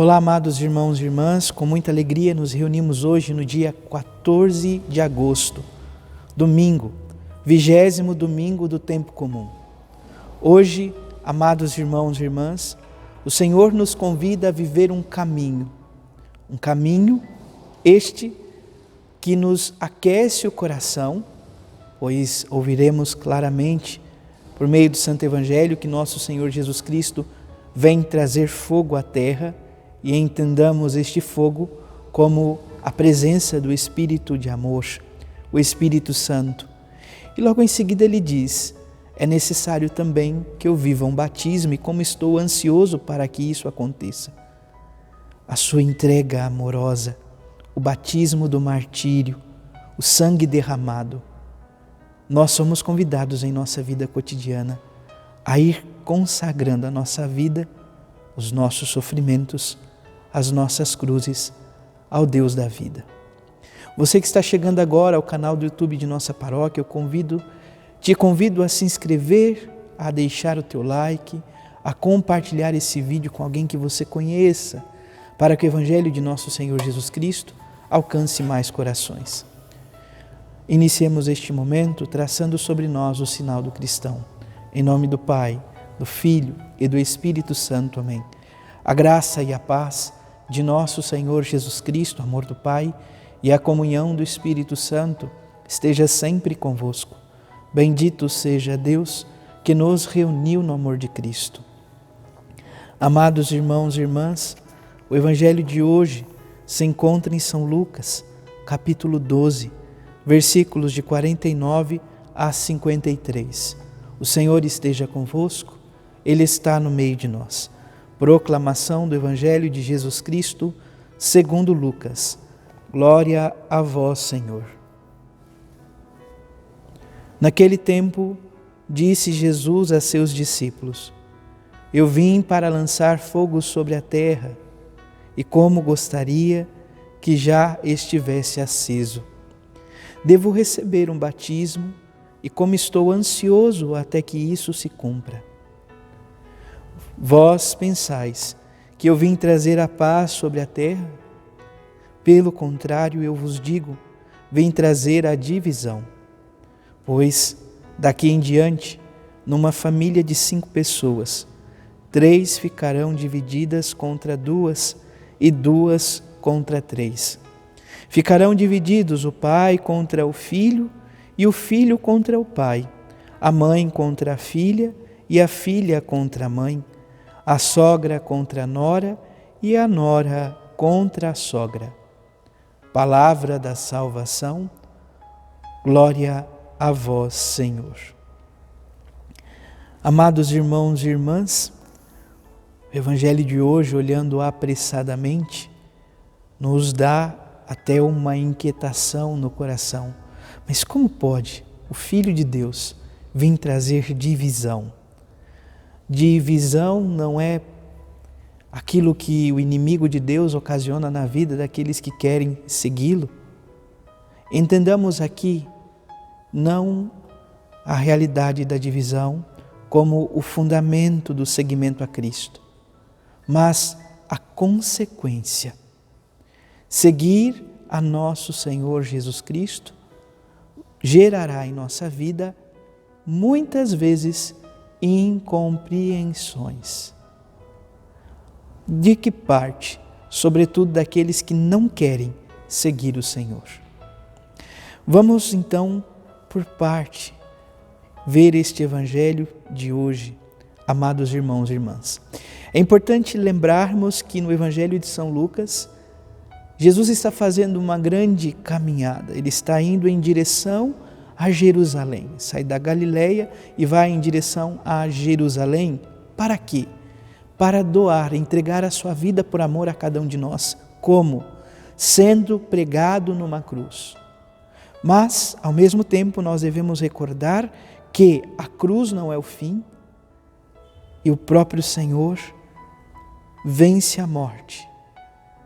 Olá, amados irmãos e irmãs, com muita alegria nos reunimos hoje no dia 14 de agosto, domingo, 20º domingo do tempo comum. Hoje, amados irmãos e irmãs, o Senhor nos convida a viver um caminho este que nos aquece o coração, pois ouviremos claramente, por meio do Santo Evangelho, que nosso Senhor Jesus Cristo vem trazer fogo à terra, e entendamos este fogo como a presença do Espírito de amor, o Espírito Santo. E logo em seguida ele diz: é necessário também que eu viva um batismo, e como estou ansioso para que isso aconteça. A sua entrega amorosa, o batismo do martírio, o sangue derramado. Nós somos convidados em nossa vida cotidiana a ir consagrando a nossa vida, os nossos sofrimentos, as nossas cruzes ao Deus da vida. Você que está chegando agora ao canal do YouTube de nossa paróquia, te convido a se inscrever, a deixar o teu like, a compartilhar esse vídeo com alguém que você conheça, para que o Evangelho de nosso Senhor Jesus Cristo alcance mais corações. Iniciemos este momento traçando sobre nós o sinal do cristão. Em nome do Pai, do Filho e do Espírito Santo. Amém. A graça e a paz de nosso Senhor Jesus Cristo, amor do Pai, e a comunhão do Espírito Santo esteja sempre convosco. Bendito seja Deus que nos reuniu no amor de Cristo. Amados irmãos e irmãs, o Evangelho de hoje se encontra em São Lucas, capítulo 12, versículos de 49 a 53. O Senhor esteja convosco, Ele está no meio de nós. Proclamação do Evangelho de Jesus Cristo, segundo Lucas. Glória a vós, Senhor. Naquele tempo, disse Jesus a seus discípulos: eu vim para lançar fogo sobre a terra, e como gostaria que já estivesse aceso. Devo receber um batismo, e como estou ansioso até que isso se cumpra. Vós pensais que eu vim trazer a paz sobre a terra? Pelo contrário, eu vos digo, vim trazer a divisão. Pois, daqui em diante, numa família de 5 pessoas, 3 ficarão divididas contra 2 e 2 contra 3. Ficarão divididos o pai contra o filho e o filho contra o pai, a mãe contra a filha e a filha contra a mãe, a sogra contra a nora e a nora contra a sogra. Palavra da salvação, glória a vós, Senhor. Amados irmãos e irmãs, o Evangelho de hoje, olhando apressadamente, nos dá até uma inquietação no coração. Mas como pode o Filho de Deus vir trazer divisão? Divisão não é aquilo que o inimigo de Deus ocasiona na vida daqueles que querem segui-lo. Entendamos aqui não a realidade da divisão como o fundamento do seguimento a Cristo, mas a consequência. Seguir a nosso Senhor Jesus Cristo gerará em nossa vida muitas vezes incompreensões. De que parte? Sobretudo daqueles que não querem seguir o Senhor. Vamos então, por parte, ver este Evangelho de hoje, amados irmãos e irmãs. É importante lembrarmos que no Evangelho de São Lucas, Jesus está fazendo uma grande caminhada. Ele está indo em direção a Jerusalém. Sai da Galileia e vai em direção a Jerusalém. Para quê? Para doar, entregar a sua vida por amor a cada um de nós. Como? Sendo pregado numa cruz. Mas, ao mesmo tempo, nós devemos recordar que a cruz não é o fim e o próprio Senhor vence a morte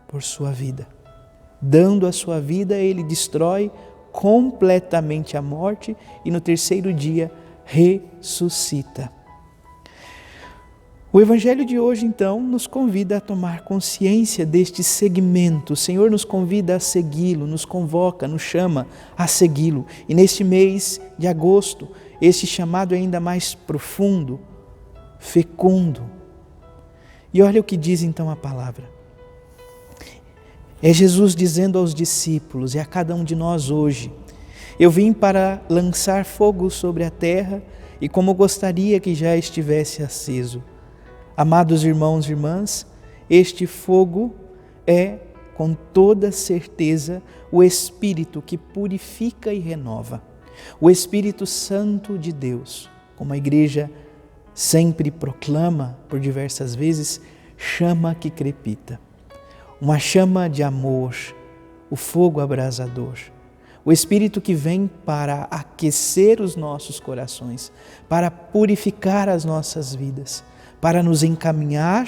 por sua vida. Dando a sua vida, Ele destrói completamente a morte e no terceiro dia ressuscita. O Evangelho de hoje, então, nos convida a tomar consciência deste segmento. O Senhor nos convida a segui-lo, nos convoca, nos chama a segui-lo. E neste mês de agosto, este chamado é ainda mais profundo, fecundo. E olha o que diz então a palavra. É Jesus dizendo aos discípulos e a cada um de nós hoje: eu vim para lançar fogo sobre a terra e como gostaria que já estivesse aceso. Amados irmãos e irmãs, este fogo é, com toda certeza, o Espírito que purifica e renova. O Espírito Santo de Deus, como a Igreja sempre proclama por diversas vezes, chama que crepita. Uma chama de amor, o fogo abrasador. O Espírito que vem para aquecer os nossos corações, para purificar as nossas vidas, para nos encaminhar,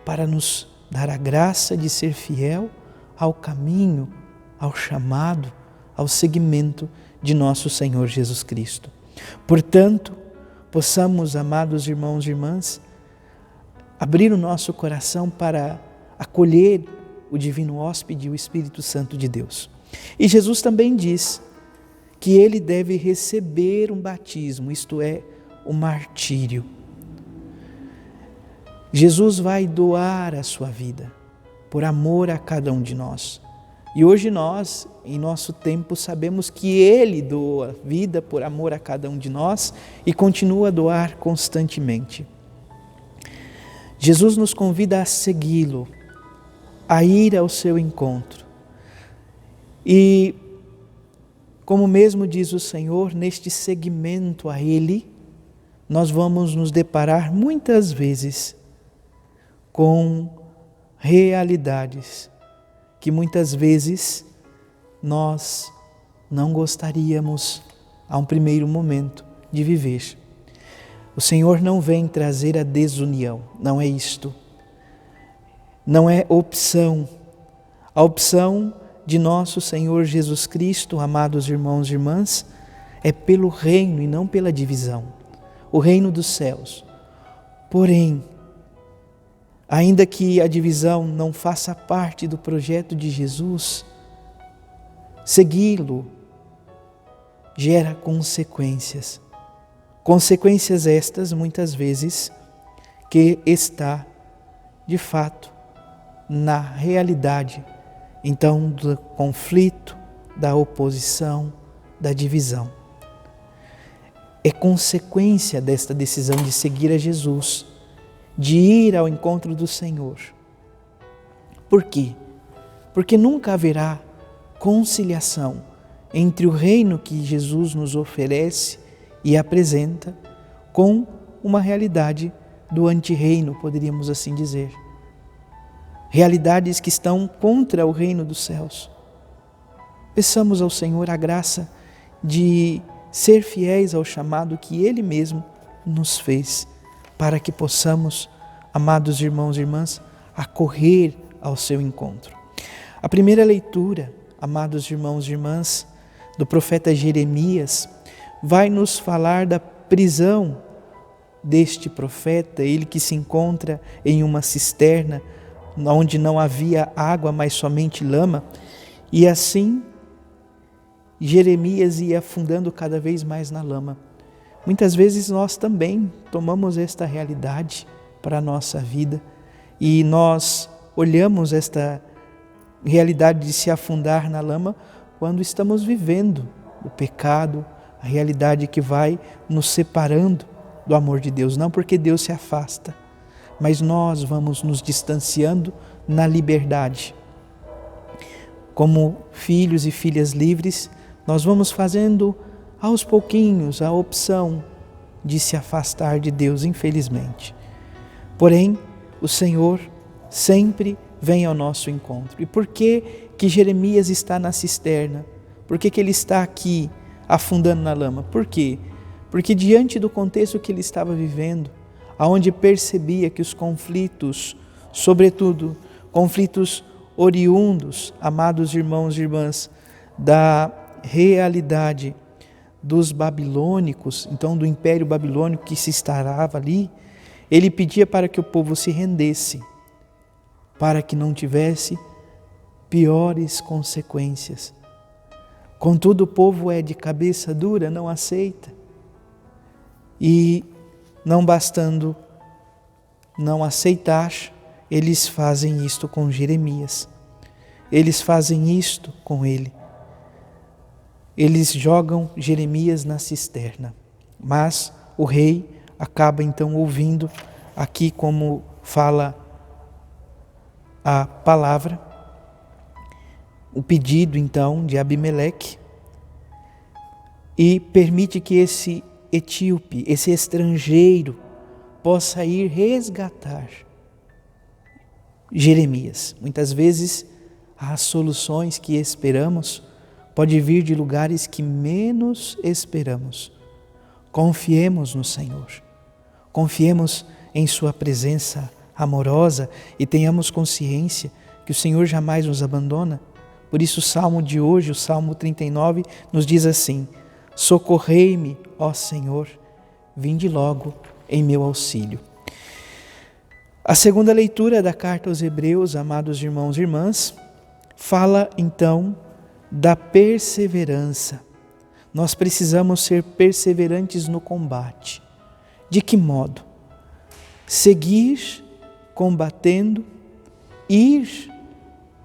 para nos dar a graça de ser fiel ao caminho, ao chamado, ao seguimento de nosso Senhor Jesus Cristo. Portanto, possamos, amados irmãos e irmãs, abrir o nosso coração para acolher o divino hóspede, o Espírito Santo de Deus. E Jesus também diz que ele deve receber um batismo, isto é, o martírio. Jesus vai doar a sua vida por amor a cada um de nós. E hoje nós, em nosso tempo, sabemos que Ele doa vida por amor a cada um de nós e continua a doar constantemente. Jesus nos convida a segui-lo, a ir ao seu encontro. E, como mesmo diz o Senhor, neste seguimento a Ele, nós vamos nos deparar muitas vezes com realidades que muitas vezes nós não gostaríamos, a um primeiro momento, de viver. O Senhor não vem trazer a desunião, não é isto. Não é opção. A opção de nosso Senhor Jesus Cristo, amados irmãos e irmãs, é pelo reino e não pela divisão. O reino dos céus. Porém, ainda que a divisão não faça parte do projeto de Jesus, segui-lo gera consequências. Consequências estas, muitas vezes, que está, de fato, na realidade, então, do conflito, da oposição, da divisão. É consequência desta decisão de seguir a Jesus, de ir ao encontro do Senhor. Por quê? Porque nunca haverá conciliação entre o reino que Jesus nos oferece e apresenta com uma realidade do antirreino, poderíamos assim dizer. Realidades que estão contra o reino dos céus. Peçamos ao Senhor a graça de ser fiéis ao chamado que Ele mesmo nos fez, para que possamos, amados irmãos e irmãs, acorrer ao seu encontro. A primeira leitura, amados irmãos e irmãs, do profeta Jeremias, vai nos falar da prisão deste profeta, ele que se encontra em uma cisterna, onde não havia água, mas somente lama, e assim Jeremias ia afundando cada vez mais na lama. Muitas vezes nós também tomamos esta realidade para a nossa vida e nós olhamos esta realidade de se afundar na lama quando estamos vivendo o pecado, a realidade que vai nos separando do amor de Deus. Não porque Deus se afasta, mas nós vamos nos distanciando na liberdade. Como filhos e filhas livres, nós vamos fazendo aos pouquinhos a opção de se afastar de Deus, infelizmente. Porém, o Senhor sempre vem ao nosso encontro. E por que que Jeremias está na cisterna? Por que que ele está aqui afundando na lama? Por quê? Porque diante do contexto que ele estava vivendo, aonde percebia que os conflitos, sobretudo conflitos oriundos, amados irmãos e irmãs, da realidade dos babilônicos, então do Império Babilônico que se instalava ali, Ele pedia para que o povo se rendesse, para que não tivesse piores consequências. Contudo, o povo é de cabeça dura, não aceita. E não bastando não aceitar, eles fazem isto com Jeremias. Eles fazem isto com ele. Eles jogam Jeremias na cisterna. Mas o rei acaba então ouvindo aqui como fala a palavra, o pedido então de Abimeleque, e permite que esse etíope, esse estrangeiro, possa ir resgatar Jeremias. Muitas vezes as soluções que esperamos podem vir de lugares que menos esperamos. Confiemos no Senhor, confiemos em sua presença amorosa e tenhamos consciência que o Senhor jamais nos abandona. Por isso o salmo de hoje, o Salmo 39, nos diz assim: socorrei-me, ó Senhor, vinde logo em meu auxílio. A segunda leitura da carta aos Hebreus, amados irmãos e irmãs, fala então da perseverança. Nós precisamos ser perseverantes no combate. De que modo? Seguir combatendo, ir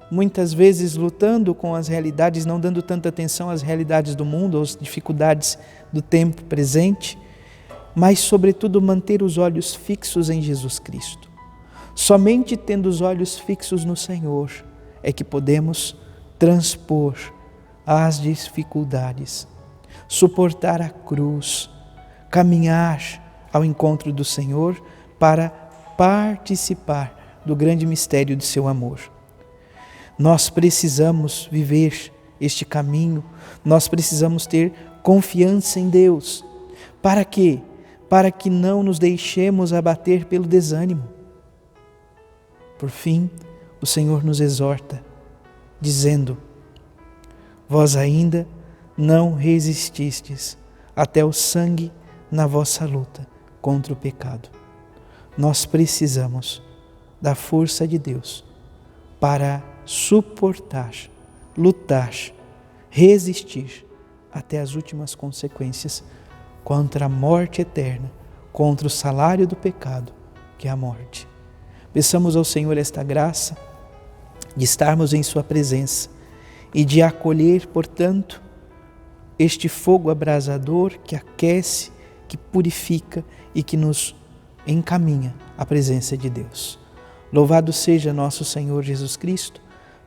muitas vezes lutando com as realidades, não dando tanta atenção às realidades do mundo, às dificuldades do tempo presente, mas sobretudo manter os olhos fixos em Jesus Cristo. Somente tendo os olhos fixos no Senhor é que podemos transpor as dificuldades, suportar a cruz, caminhar ao encontro do Senhor para participar do grande mistério de seu amor. Nós precisamos viver este caminho, nós precisamos ter confiança em Deus. Para quê? Para que não nos deixemos abater pelo desânimo. Por fim, o Senhor nos exorta, dizendo: vós ainda não resististes até o sangue na vossa luta contra o pecado. Nós precisamos da força de Deus para suportar, lutar, resistir até as últimas consequências contra a morte eterna, contra o salário do pecado, que é a morte. Peçamos ao Senhor esta graça de estarmos em sua presença e de acolher, portanto, este fogo abrasador que aquece, que purifica e que nos encaminha à presença de Deus. Louvado seja nosso Senhor Jesus Cristo,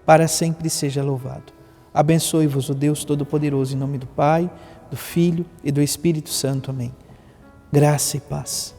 para sempre seja louvado. Abençoe-vos o Deus Todo-Poderoso, em nome do Pai, do Filho e do Espírito Santo. Amém. Graça e paz.